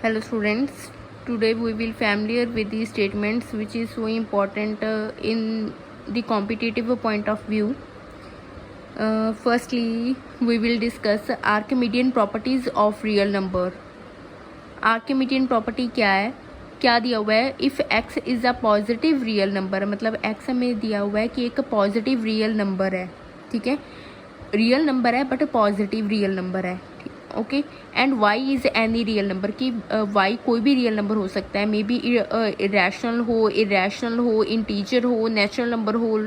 Hello students, today we will familiar with the statements which is so important in the competitive point of view. Firstly, we will discuss Archimedean properties of real number. Archimedean property क्या है, क्या दिया हुआ है, if x is a positive real number, मतलब x हमें दिया हुआ है कि एक पॉजिटिव रियल नंबर है, ठीक है, रियल नंबर है बट पॉजिटिव रियल नंबर है, okay, and y is any real number की y कोई भी रियल नंबर हो सकता है, मे बी इरेशनल हो, इरेशनल हो, इंटीजर हो, नेचुरल नंबर हो,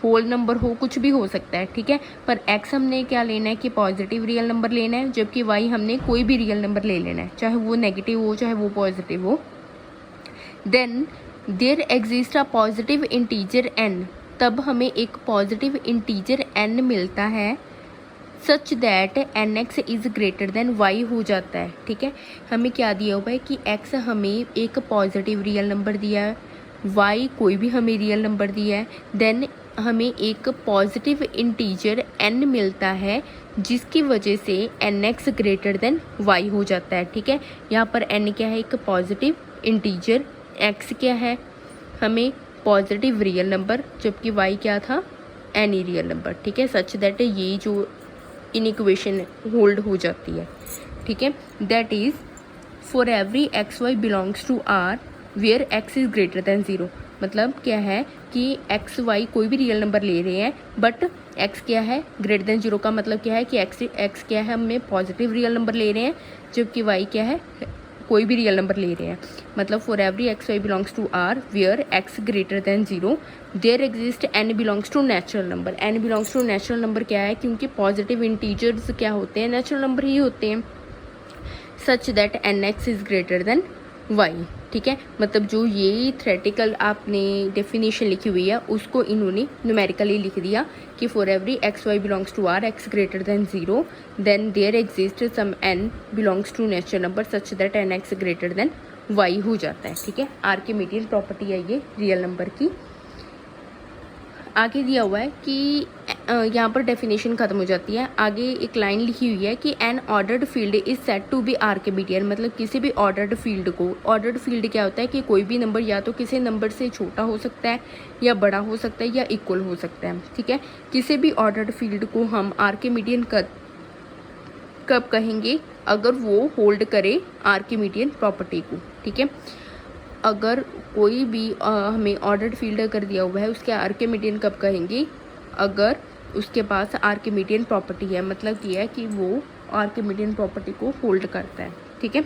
होल नंबर हो, कुछ भी हो सकता है, ठीक है, पर x हमने क्या लेना है कि पॉजिटिव रियल नंबर लेना है, जबकि y हमने कोई भी रियल नंबर ले लेना है, चाहे वो नेगेटिव हो चाहे वो पॉजिटिव हो. Then there exist a positive integer n, तब हमें एक पॉजिटिव इंटीजर n मिलता है such that N X is greater than Y हो जाता है, ठीक है. हमें क्या दिया हुआ है कि x हमें एक पॉजिटिव रियल नंबर दिया है, y कोई भी हमें रियल नंबर दिया है, देन हमें एक पॉजिटिव इंटीजर n मिलता है जिसकी वजह से N X greater than Y हो जाता है, ठीक है. यहाँ पर n क्या है, एक पॉजिटिव इंटीजर, x क्या है हमें पॉजिटिव रियल नंबर, जबकि y क्या था एनी रियल नंबर, ठीक है, सच दैट ये जो इन इक्वेशन होल्ड हो जाती है, ठीक है. That is for every X Y belongs to R where X is greater than zero, मतलब क्या है कि एक्स वाई कोई भी रियल नंबर ले रहे हैं बट एक्स क्या है ग्रेटर देन ज़ीरो, का मतलब क्या है कि एक्स क्या है हमें पॉजिटिव रियल नंबर ले रहे हैं, जबकि वाई क्या है कोई भी रियल नंबर ले रहे हैं, मतलब for every X Y belongs to R where X greater than zero there exist N belongs to natural number. N belongs to natural number क्या है, क्योंकि पॉजिटिव इंटीजर्स क्या होते हैं, नेचुरल नंबर ही होते हैं, such that N X is greater than Y, ठीक है. मतलब जो ये थ्योरेटिकल आपने डेफिनेशन लिखी हुई है उसको इन्होंने न्यूमेरिकली लिख दिया कि for every X Y belongs to R X greater than zero then there exist some N belongs to natural number such that N X greater than Y हो जाता है, ठीक है. आर्किमीडियन प्रॉपर्टी है ये रियल नंबर की. आगे दिया हुआ है कि यहाँ पर डेफिनेशन खत्म हो जाती है, आगे एक लाइन लिखी हुई है कि an ordered field is set to be Archimedean, मतलब किसी भी ऑर्डर्ड फील्ड को, ऑर्डर्ड फील्ड क्या होता है कि कोई भी नंबर या तो किसी नंबर से छोटा हो सकता है या बड़ा हो सकता है या इक्वल हो सकता है, ठीक है. किसी भी ऑर्डर्ड फील्ड को हम आर्किमीडियन कब कहेंगे, अगर वो होल्ड करे आर्किमीडियन प्रॉपर्टी को, ठीक है. अगर कोई भी हमें ऑर्डर्ड फील्ड कर दिया हुआ है उसके आर्किमीडियन कब कहेंगे, अगर उसके पास आर्किमीडियन प्रॉपर्टी है, मतलब ये है कि वो आर्किमीडियन प्रॉपर्टी को होल्ड करता है, ठीक है.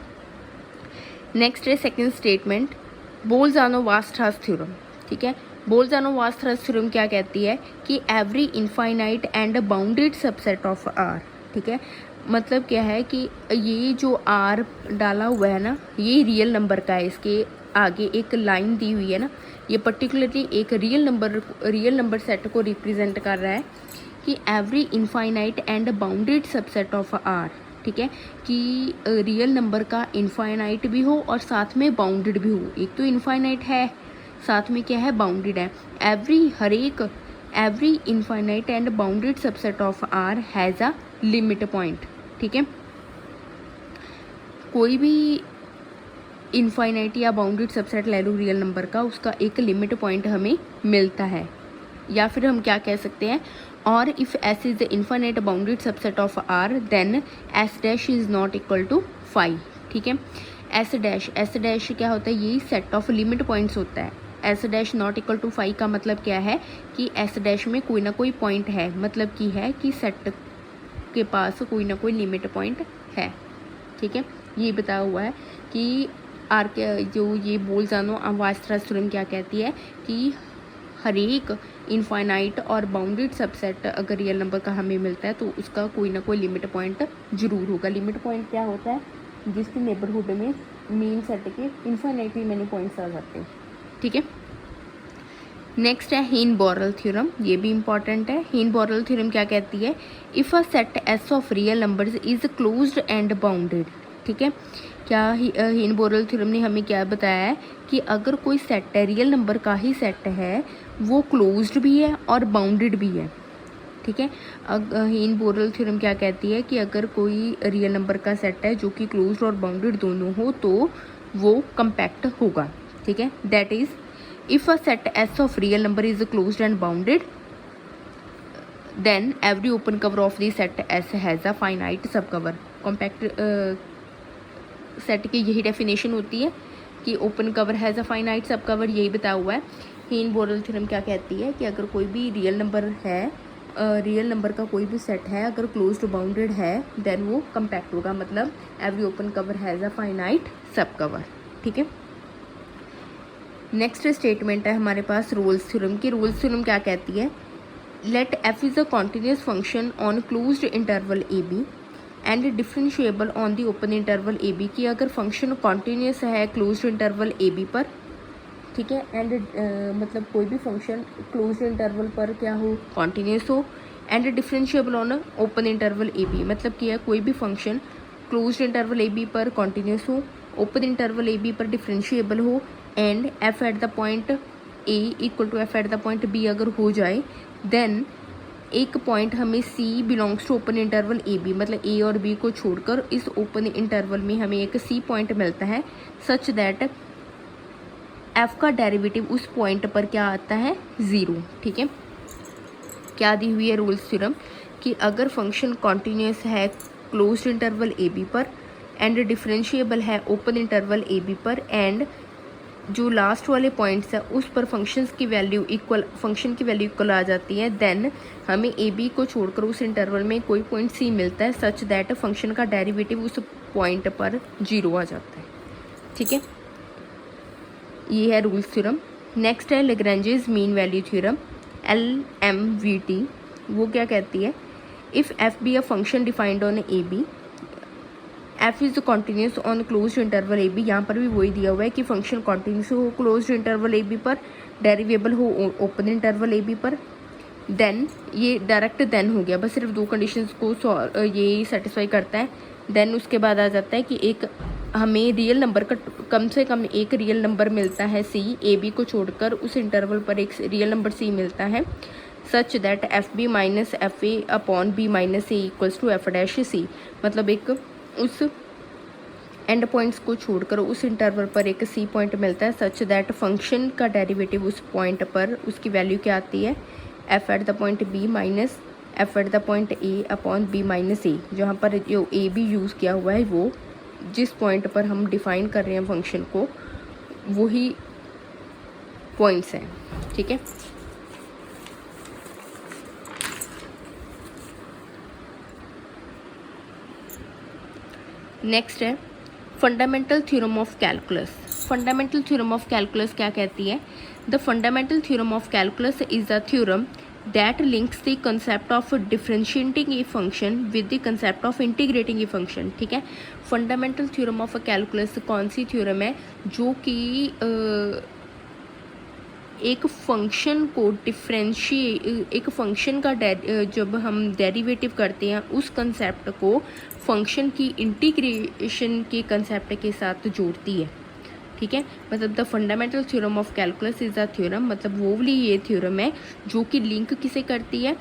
नेक्स्ट है सेकंड स्टेटमेंट बोल्ज़ानो-वास्तरास थ्योरम, ठीक है. बोल्ज़ानो-वास्तरास थ्योरम क्या कहती है कि every infinite and bounded subset of R, ठीक है. मतलब क्या है कि ये जो आर डाला हुआ है ना, ये रियल नंबर का है, इसके आगे एक लाइन दी हुई है ना, ये पर्टिकुलरली एक रियल नंबर सेट को रिप्रेजेंट कर रहा है कि every infinite and bounded subset of R, ठीक है, कि रियल नंबर का इनफाइनाइट भी हो और साथ में बाउंडेड भी हो. एक तो इनफाइनाइट है, साथ में क्या है बाउंडेड है. Every infinite and bounded subset of R has a limit point, ठीक है. कोई भी इनफाइनाइट या बाउंडेड सबसेट ले लो रियल नंबर का, उसका एक लिमिट पॉइंट हमें मिलता है, या फिर हम क्या कह सकते हैं, और if S is the infinite bounded subset of R then S dash is not equal to 5, ठीक है. एस डैश क्या होता है, ये सेट ऑफ लिमिट पॉइंट्स होता है. S dash not equal to 5 का मतलब क्या है कि एस डैश में कोई ना कोई पॉइंट है, मतलब कि है कि सेट के पास कोई ना कोई लिमिट पॉइंट है, ठीक है. ये बताया हुआ है कि जो ये बोल्ज़ानो-वास्तरास थ्योरम क्या कहती है कि हर एक इनफाइनाइट और बाउंडेड सबसेट अगर रियल नंबर का हमें मिलता है तो उसका कोई ना कोई लिमिट पॉइंट जरूर होगा. लिमिट पॉइंट क्या होता है, जिसके नेबरहुड में मेन सेट के इनफाइनाइटली मैनी पॉइंट्स आ जाते हैं, ठीक है. नेक्स्ट है हेन-बोरेल थ्योरम, ये भी इंपॉर्टेंट है. हेन-बोरेल थ्योरम क्या कहती है, if a set S of real numbers is closed and bounded, ठीक है. क्या हेन-बोरेल थ्योरम ने हमें क्या बताया है कि अगर कोई सेट है, रियल नंबर का ही सेट है, वो क्लोज्ड भी है और बाउंडेड भी है, ठीक है। हीन बोरल थ्योरम क्या कहती है कि अगर कोई रियल नंबर का सेट है जो कि क्लोज्ड और बाउंडेड दोनों हो तो वो कम्पैक्ट होगा। ठीक है, that is if a set S of real number is closed and bounded then every open cover of the set S has a finite subcover. Compact set की यही डेफिनेशन होती है कि open cover has a finite subcover, यही बताया हुआ है। हीन बोरल थ्योरम क्या कहती है कि अगर कोई भी रियल नंबर है, रियल नंबर का कोई भी सेट है, अगर क्लोज्ड बाउंडेड है देन वो कम्पैक्ट होगा, मतलब every open cover has a finite subcover. ठीक है, नेक्स्ट स्टेटमेंट है हमारे पास रोल्स थ्योरम की। रोल्स थ्योरम क्या कहती है, let F is a continuous function on closed interval A B and differentiable on the open interval A B, कि अगर फंक्शन कॉन्टिन्यूस है क्लोज्ड इंटरवल ए बी पर, ठीक है, एंड मतलब कोई भी फंक्शन क्लोज्ड इंटरवल पर क्या हो, कॉन्टिन्यूस हो, and differentiable on open interval A B, मतलब कि कोई भी function closed interval A B पर कॉन्टिन्यूस हो, ओपन इंटरवल ए बी पर डिफरेंशिएबल हो, and F at the point A equal to F at the point B अगर हो जाए, देन एक पॉइंट हमें C belongs to open interval A B, मतलब ए और बी को छोड़कर इस ओपन इंटरवल में हमें एक सी पॉइंट मिलता है, सच दैट एफ का डेरिवेटिव उस पॉइंट पर क्या आता है, ज़ीरो। ठीक है, क्या दी हुई है रोल्स थ्योरम कि अगर फंक्शन कॉन्टिन्यूस है क्लोज्ड इंटरवल ए बी पर एंड डिफरेंशिएबल है ओपन इंटरवल ए बी पर, एंड जो लास्ट वाले पॉइंट्स है उस पर फंक्शन की वैल्यू इक्वल आ जाती है, देन हमें ए बी को छोड़कर उस इंटरवल में कोई पॉइंट सी मिलता है, सच दैट फंक्शन का डेरिवेटिव उस पॉइंट पर जीरो आ जाता है। ठीक है, ये है रूल्स थ्योरम। नेक्स्ट है Lagrange's mean value theorem, LMVT। वो क्या कहती है, if F be a function defined on A B, F is continuous on closed interval A B, यहाँ पर भी वही दिया हुआ है कि फंक्शन कॉन्टिन्यूस हो क्लोज्ड इंटरवल ए बी पर, डेरिवेबल हो ओपन इंटरवल ए बी पर, देन ये डायरेक्ट देन हो गया, बस सिर्फ दो कंडीशंस को ये सेटिस्फाई करता है। देन उसके बाद आ जाता है कि एक हमें रियल नंबर का कम से कम एक रियल नंबर मिलता है सी, ए बी को छोड़कर उस इंटरवल पर एक रियल नंबर सी मिलता है, such that F B minus F A upon B minus A equals to F dash C, मतलब एक उस एंड पॉइंट्स को छोड़कर उस इंटरवल पर एक सी पॉइंट मिलता है, सच दैट फंक्शन का डेरिवेटिव उस पॉइंट पर उसकी वैल्यू क्या आती है, F at the point B minus F at the point A upon B minus A. जहाँ पर जो ए बी यूज़ किया हुआ है वो जिस पॉइंट पर हम डिफाइन कर रहे हैं फंक्शन को वही पॉइंट्स हैं। ठीक है, नेक्स्ट है fundamental theorem of calculus. Fundamental theorem of calculus क्या कहती है, the fundamental theorem of calculus is a theorem that links the concept of differentiating a function with the concept of integrating a function। ठीक है, fundamental theorem of calculus कौन सी theorem है जो कि एक फंक्शन को एक फंक्शन का जब हम डेरिवेटिव करते हैं उस कंसेप्ट को फंक्शन की इंटीग्रेशन के कंसेप्ट के साथ जोड़ती है। ठीक है, मतलब the fundamental theorem of calculus is a theorem, मतलब वो वाली ये थ्योरम है जो कि लिंक किसे करती है,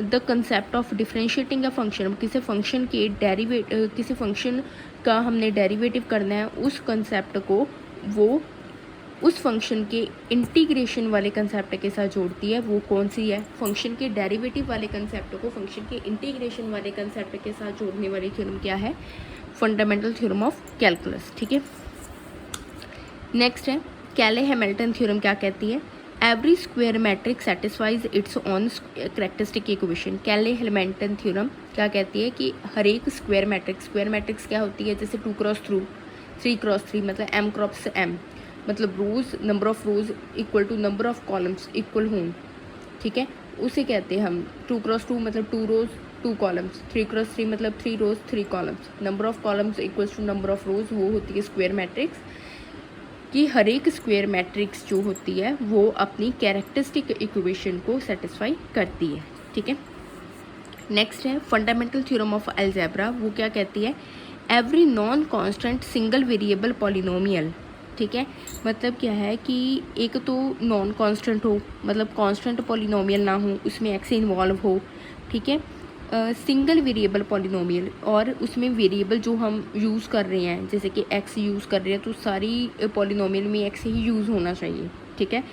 the concept of differentiating a function, किसी फंक्शन के किसी फंक्शन का हमने डेरिवेटिव करना है उस कंसेप्ट को वो उस फंक्शन के इंटीग्रेशन वाले कंसेप्ट के साथ जोड़ती है। वो कौन सी है, फंक्शन के डेरिवेटिव वाले कंसेप्ट को फंक्शन के इंटीग्रेशन वाले कंसेप्ट के साथ जोड़ने वाली थ्योरम क्या है, फंडामेंटल थ्योरम ऑफ कैलकुलस। ठीक है, नेक्स्ट है कैले हैमिल्टन थ्योरम क्या कहती है, every square matrix satisfies it's on characteristic equation. कैले हैमिल्टन थ्योरम क्या कहती है कि हर एक स्क्वायर मैट्रिक्स क्या होती है, जैसे 2x2 3x3 मतलब m क्रॉस m, मतलब rows number of rows equal to number of columns equal हों। ठीक है, उसे कहते हैं हम 2x2 मतलब 2 रोज 2 कॉलम्स, 3x3 मतलब 3 rows 3 columns, number of columns equals to number of rows, वो होती है स्क्वायर मैट्रिक्स। कि हर एक स्क्वायर मैट्रिक्स जो होती है वो अपनी कैरेक्टरिस्टिक इक्वेशन को सेटिस्फाई करती है। ठीक है, नेक्स्ट है फंडामेंटल थ्योरम ऑफ अलजेब्रा। वो क्या कहती है, every non constant single variable polynomial ठीक है। मतलब क्या है कि एक तो नॉन कांस्टेंट हो, मतलब कांस्टेंट पॉलिनोमियल ना हो, उसमें एक्स इन्वॉल्व हो, ठीक है। सिंगल वेरिएबल पॉलिनोमियल, और उसमें वेरिएबल जो हम यूज़ कर रहे हैं जैसे कि एक्स यूज़ कर रहे हैं तो सारी पॉलिनोमियल में एक्स ही यूज़ होना चाहिए, ठीक है।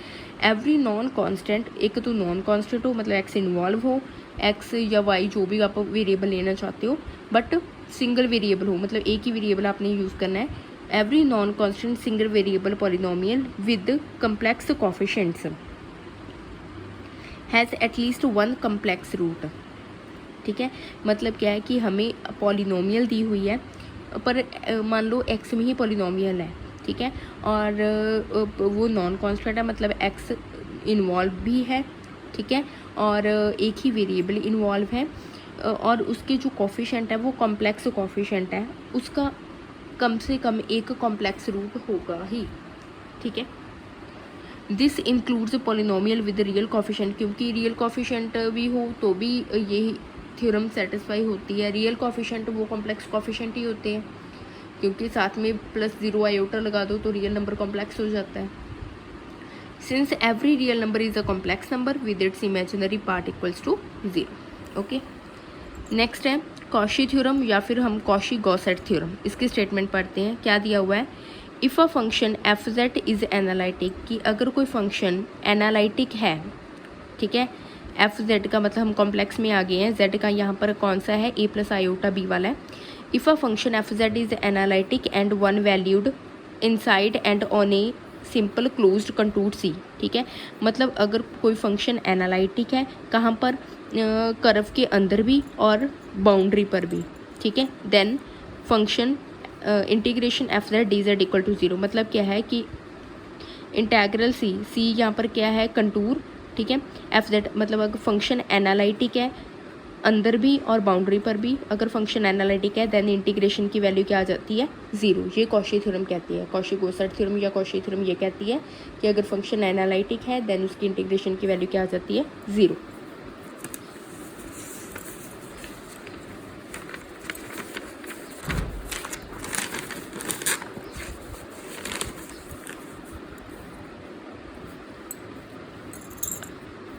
एवरी नॉन कांस्टेंट, एक तो नॉन कांस्टेंट हो मतलब एक्स इन्वॉल्व हो, एक्स या वाई जो भी आप वेरिएबल लेना चाहते हो, बट सिंगल वेरिएबल हो, मतलब एक ही वेरिएबल आपने यूज़ करना है। Every non constant single variable polynomial with complex coefficients has at least one complex root, ठीक है। मतलब क्या है कि हमें पॉलिनोमियल दी हुई है, पर मान लो एक्स में ही पॉलिनोमियल है, ठीक है, और वो नॉन कांस्टेंट है, मतलब एक्स इन्वॉल्व भी है, ठीक है, और एक ही वेरिएबल इन्वॉल्व है, और उसके जो कोफिशिएंट है वो कॉम्प्लेक्स कोफिशिएंट है, उसका कम से कम एक कॉम्प्लेक्स रूट होगा ही, ठीक है। This includes polynomial with real coefficient, क्योंकि रियल कोफिशिएंट भी हो तो भी ये थ्योरम सेटिस्फाई होती है। रियल कोफिशिएंट वो कॉम्प्लेक्स कोफिशिएंट ही होते हैं, क्योंकि साथ में प्लस जीरो आयोटा लगा दो तो रियल नंबर कॉम्प्लेक्स हो जाता है। Since every real number is a complex number with its imaginary part equals to 0, okay. Next है कॉशी थ्योरम, या फिर हम कॉशी गॉसेट थ्योरम। इसकी स्टेटमेंट पढ़ते हैं। क्या दिया हुआ है, if a function F Z is analytic, कि अगर कोई फंक्शन एनालिटिक है, ठीक है, एफ जेड का मतलब हम कॉम्प्लेक्स में आ गए हैं, जेड का यहाँ पर कौन सा है, ए प्लस आयोटा बी वाला है। If a function F Z is analytic and one valued inside and on a simple closed contour C, ठीक है। मतलब अगर कोई फंक्शन एनालिटिक है, कहाँ पर, कर्व के अंदर भी और बाउंड्री पर भी, ठीक है, then function integration F Z D Z equal to 0। मतलब क्या है कि इंटेग्रल सी यहाँ पर क्या है, कंटूर, ठीक है, एफ जेड मतलब अगर फंक्शन एनालिटिक है अंदर भी और बाउंड्री पर भी, अगर फंक्शन एनालिटिक है देन इंटीग्रेशन की वैल्यू क्या आ जाती है, 0। ये कॉशी थ्योरम कहती है, कॉशी गोसेट थ्योरम या कॉशी थ्योरम ये कहती है कि अगर फंक्शन एनालिटिक है देन उसकी इंटीग्रेशन की वैल्यू क्या आ जाती है, 0।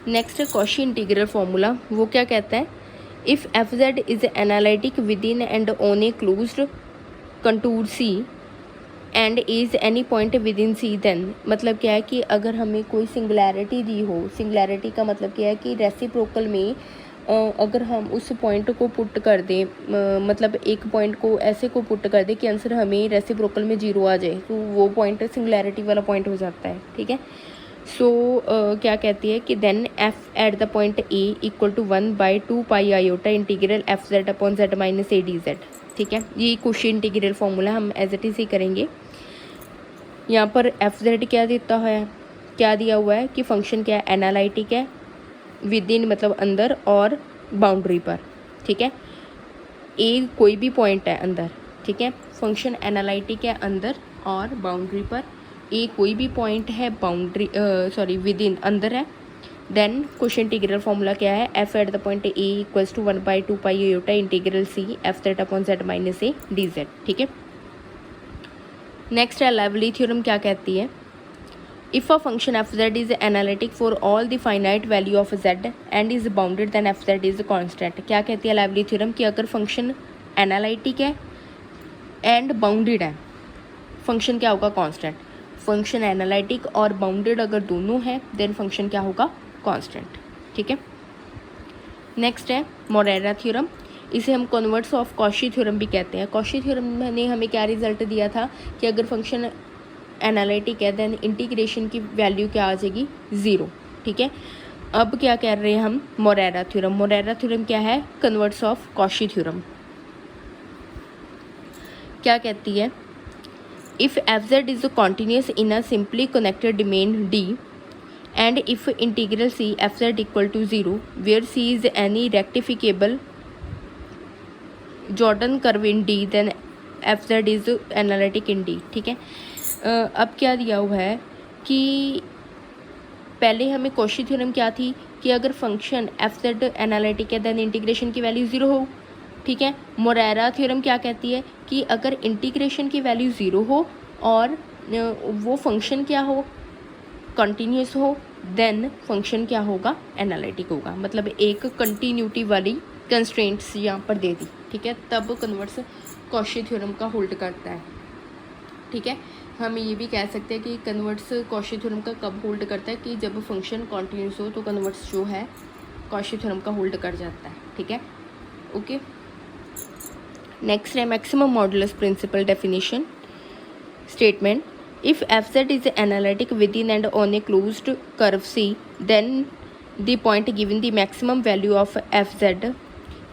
नेक्स्ट है कॉशी इंटीग्रल फॉर्मूला। वो क्या कहता है, if F Z is analytic within and on a closed contour C and is any point within C, then मतलब क्या है कि अगर हमें कोई सिंगुलैरिटी दी हो, सिंगुलैरिटी का मतलब क्या है कि रेसिप्रोकल में अगर हम उस पॉइंट को पुट कर दें, मतलब एक पॉइंट को ऐसे को पुट कर दें कि आंसर हमें रेसिप्रोकल में 0 आ जाए, तो वो पॉइंट सिंगुलैरिटी वाला पॉइंट हो जाता है, ठीक है। सो क्या कहती है कि then F at the point A equal to 1/2 pi iota integral F Z upon Z minus A D Z, ठीक है। ये कॉशी इंटीग्रल फॉर्मूला हम एज इट इज ही करेंगे। यहाँ पर एफ जेड क्या देता है, क्या दिया हुआ है कि फंक्शन क्या है, एनालिटिक है विद इन मतलब अंदर और बाउंड्री पर, ठीक है। ए कोई भी पॉइंट है अंदर, ठीक है, फंक्शन एनालिटिक है अंदर और बाउंड्री पर, ए कोई भी पॉइंट है बाउंड्री सॉरी विद इन अंदर है, देन कॉशी इंटीग्रल फॉर्मूला क्या है, F at the point A equals to 1/2 pi iota integral C F Z upon Z minus A D Z, ठीक है। नेक्स्ट है लाइवली थ्योरम। क्या कहती है, if a function F Z is analytic for all the finite value of Z and is bounded then F Z is constant. क्या कहती है Liouville theorem कि अगर फंक्शन एनालिटिक है एंड बाउंडेड है, फंक्शन क्या होगा, कांस्टेंट। फंक्शन एनालिटिक और बाउंडेड अगर दोनों है देन फंक्शन क्या होगा, कांस्टेंट, ठीक है। नेक्स्ट है मोरेरा थ्योरम। इसे हम कन्वर्ट्स ऑफ कॉशी थ्योरम भी कहते हैं। कॉशी थ्योरम ने हमें क्या रिजल्ट दिया था कि अगर फंक्शन एनालिटिक है देन इंटीग्रेशन की वैल्यू क्या आ जाएगी, 0, ठीक है। अब क्या कह रहे हैं हम, मोरेरा थ्योरम। मोरेरा थ्योरम क्या है, कन्वर्ट्स ऑफ कॉशी थ्योरम। क्या कहती है, if f z is continuous in a simply connected domain D and if integral c f z equal to 0 where c is any rectificable Jordan curve in D then f z is analytic in D, ठीक है। अब क्या दिया हुआ है कि पहले हमें कॉशी थ्योरम क्या थी कि अगर फंक्शन एफ जेड एनालिटिक है देन इंटीग्रेशन की वैल्यू 0 हो, ठीक है। मोरेरा थ्योरम क्या कहती है कि अगर इंटीग्रेशन की वैल्यू 0 हो और वो फंक्शन क्या हो, कंटिन्यूस हो, देन फंक्शन क्या होगा, एनालिटिक होगा। मतलब एक कंटिन्यूटी वाली कंस्ट्रेंट्स यहाँ पर दे दी, ठीक है, तब कन्वर्स कॉशी थ्योरम का होल्ड करता है, ठीक है। हम ये भी कह सकते हैं कि कन्वर्स कॉशी थ्योरम का कब होल्ड करता है, कि जब फंक्शन कॉन्टिन्यूस हो तो कन्वर्स जो है कॉशी थ्योरम का होल्ड कर जाता है, ठीक है, ओके। नेक्स्ट है maximum modulus principle definition statement. If fz is analytic within and on a closed curve C, then the point given the maximum value of fz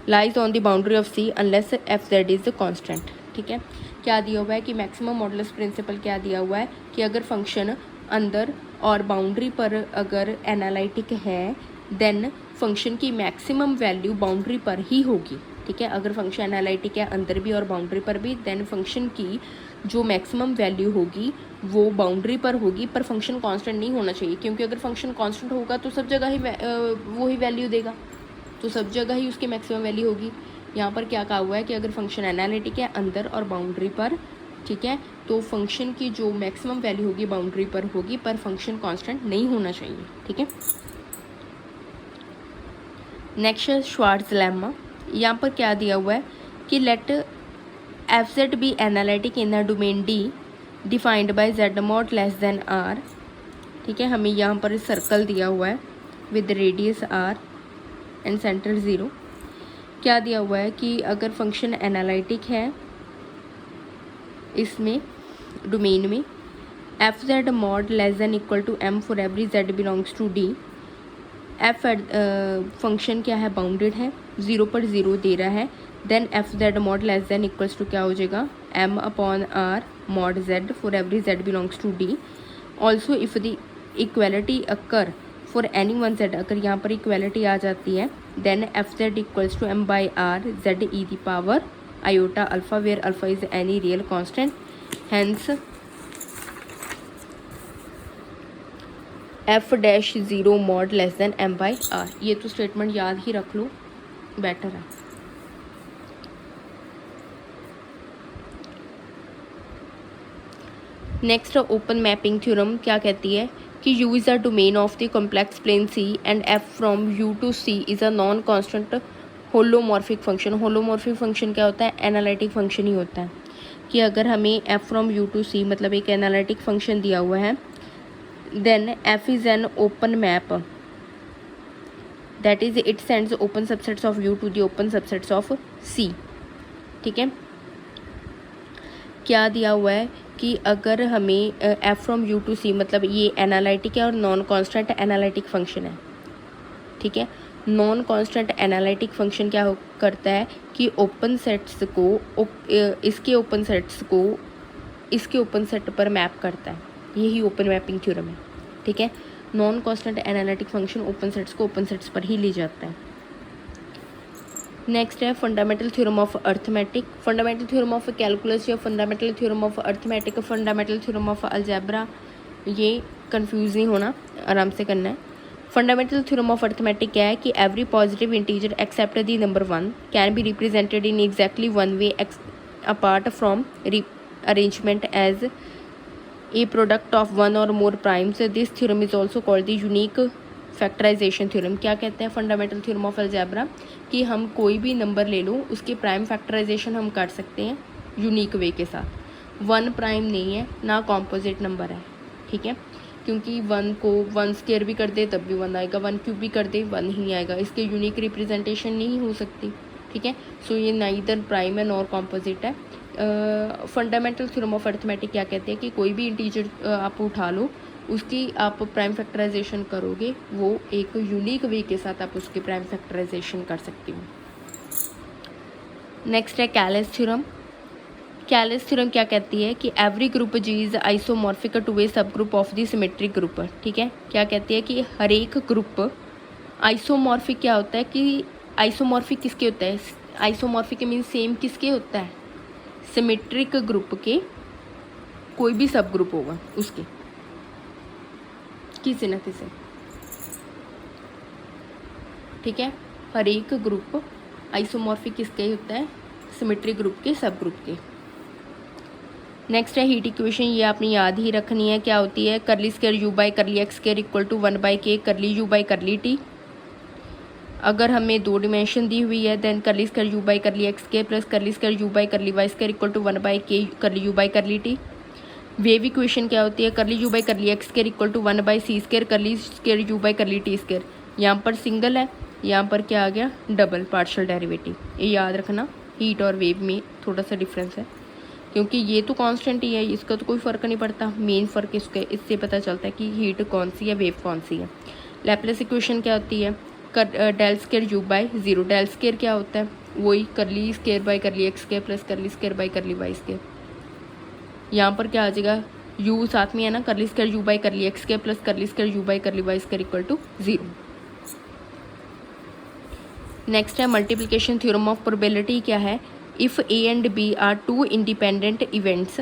lies on the boundary of C unless fz is constant, ठीक है। क्या दिया हुआ है कि maximum modulus principal क्या दिया हुआ है कि अगर फंक्शन अंदर और बाउंड्री पर अगर एनालिटिक है, देन फंक्शन की मैक्सिमम वैल्यू बाउंड्री पर ही होगी, ठीक है। अगर फंक्शन एनालिटिक है अंदर भी और बाउंड्री पर भी, देन फंक्शन की जो मैक्सिमम वैल्यू होगी वो बाउंड्री पर होगी, पर फंक्शन कांस्टेंट नहीं होना चाहिए, क्योंकि अगर फंक्शन कांस्टेंट होगा तो सब जगह ही वो ही वैल्यू देगा, तो सब जगह ही उसकी मैक्सिमम वैल्यू होगी। यहाँ पर क्या कहा हुआ है कि अगर फंक्शन एनालिटिक है अंदर और बाउंड्री पर, ठीक है, तो फंक्शन की जो मैक्सिमम वैल्यू होगी बाउंड्री पर होगी, पर फंक्शन कांस्टेंट नहीं होना चाहिए, ठीक है। Next Schwarz lemma. यहाँ पर क्या दिया हुआ है कि let fz be analytic in a domain D defined by z mod less than r, ठीक है। हमें यहाँ पर सर्कल दिया हुआ है with radius r and centre 0। क्या दिया हुआ है कि अगर फंक्शन एनालिटिक है इसमें डोमेन में, fz mod less than equal to m for every z belongs to D, f function क्या है, बाउंडेड है, 0 पर 0 दे रहा है, then fz mod less than equals to क्या हो जाएगा, m upon r mod z for every z belongs to D। Also if the equality occur for any one z, अगर यहाँ पर इक्वलिटी आ जाती है, then fz equals to m by r z e the power iota alpha where alpha is any real constant, hence f dash 0 mod less than m by r। ये तो statement याद ही रख लो, बेटर है। नेक्स्ट ओपन मैपिंग थ्योरम क्या कहती है कि U is a domain of the complex plane C and F from U to C is a non constant holomorphic function. Holomorphic function क्या होता है, एनालिटिक फंक्शन ही होता है। कि अगर हमें F from U to C मतलब एक एनालिटिक फंक्शन दिया हुआ है, then F is an open map, that is it sends open subsets of U to the open subsets of C, ठीक है। क्या दिया हुआ है कि अगर हमें f from u to c मतलब ये एनालिटिक है और नॉन कांस्टेंट एनालिटिक फंक्शन है, ठीक है। नॉन कांस्टेंट एनालिटिक फंक्शन क्या करता है कि ओपन सेट्स को इसके ओपन सेट्स को इसके ओपन सेट पर मैप करता है, यही ओपन मैपिंग थ्योरम है, ठीक है। Non constant analytic function open sets को ओपन सेट्स पर ही ले जाता है। नेक्स्ट है fundamental theorem of arithmetic, fundamental theorem of calculus या fundamental theorem of arithmetic, fundamental theorem of algebra, ये कंफ्यूज नहीं होना, आराम से करना है। फंडामेंटल थ्योरम ऑफ अर्थमेटिक क्या है कि every positive integer except the number 1 can be represented in exactly one way apart from arrangement as a product of one और more primes. This theorem is also called the unique factorization theorem. क्या कहते हैं fundamental theorem of algebra कि हम कोई भी number ले लो उसकी प्राइम फैक्टराइजेशन हम कर सकते हैं यूनिक वे के साथ। 1 प्राइम नहीं है ना कॉम्पोजिट नंबर है, ठीक है, क्योंकि 1 को 1 स्क्वायर भी कर दे तब भी 1 आएगा, 1 क्यूब भी कर दे 1 ही आएगा, इसके यूनिक रिप्रेजेंटेशन नहीं हो सकती, ठीक है। सो ये नाइदर प्राइम है नॉर कॉम्पोजिट है। फंडामेंटल थ्योरम ऑफ अर्थमेटिक क्या कहते हैं कि कोई भी इंटीजर आप उठा लो उसकी आप प्राइम फैक्टराइजेशन करोगे, वो एक यूनिक वे के साथ आप उसकी प्राइम फैक्टराइजेशन कर सकती हो। नेक्स्ट है कैलेस थ्योरम। कैलेस थ्योरम क्या कहती है कि every group G is isomorphic to a subgroup of the symmetric group, ठीक है। क्या कहती है कि हर एक ग्रुप आइसोमॉर्फिक क्या होता है कि आइसोमॉर्फिक किसके होता है, आइसोमॉर्फिक मीन सेम किसके होता है, सिमेट्रिक ग्रुप के कोई भी सब ग्रुप होगा उसके किसी न किसी, ठीक है। हर एक ग्रुप आइसोमॉर्फिक किसके होता है, सिमेट्रिक ग्रुप के सब ग्रुप के। नेक्स्ट है हीट इक्वेशन, ये आपने याद ही रखनी है, क्या होती है, curly square you by curly x square equal to 1/k curly u by curly T. अगर हमें 2 डिमेंशन दी हुई है then curly square you by curly x square plus curly square you by curly Y square equal to 1/k curly u by curly t. Wave equation क्या होती है, curly u by curly x square equal to 1/c square curly square you by curly t square. यहाँ पर single है, यहाँ पर क्या आ गया, डबल पार्शियल डेरिवेटिव। ये याद रखना, हीट और वेव में थोड़ा सा डिफरेंस है, क्योंकि ये तो कांस्टेंट ही है, इसका तो कोई फ़र्क नहीं पड़ता। मेन फ़र्क इससे पता चलता है कि हीट कौन सी है, वेव कौन सी है। लैप्लेस इक्वेशन क्या होती है, del square you by zero. Del square क्या होता है, वही curly square by curly x square plus curly square by curly Y square. यहाँ पर क्या आ जाएगा, यू साथ में है ना, curly square you by curly x square plus curly square you by curly Y square equal to 0। Next है multiplication theorem of probability, क्या है, if A and B are two independent events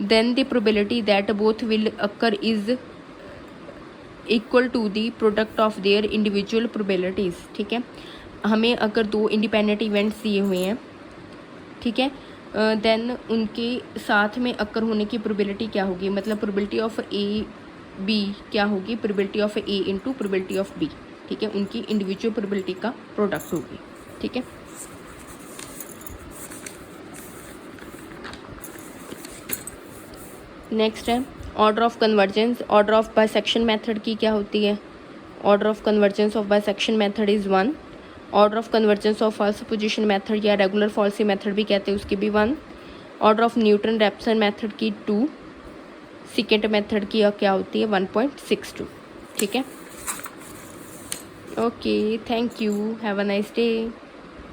then the probability that both will occur is equal to the product of their individual probabilities। ठीक है, हमें अगर 2 independent events दिए हुए हैं, ठीक है, देन उनके साथ में अक्कर होने की प्रोबेबिलिटी क्या होगी, मतलब प्रोबेबिलिटी ऑफ A B क्या होगी, probability of A into probability of B। ठीक है, उनकी इंडिविजुअल प्रोबेबिलिटी का प्रोडक्ट होगी। ठीक है, नेक्स्ट है order of convergence. Order of bisection method की क्या होती है, order of convergence of bisection method is 1। Order of convergence of false position method या रेगुलर फॉल्सी मेथड भी कहते हैं, उसकी भी 1। Order of Newton Raphson method की 2। सेकेंड मेथड की क्या होती है 1.62। ठीक है, okay, thank you, have a nice day.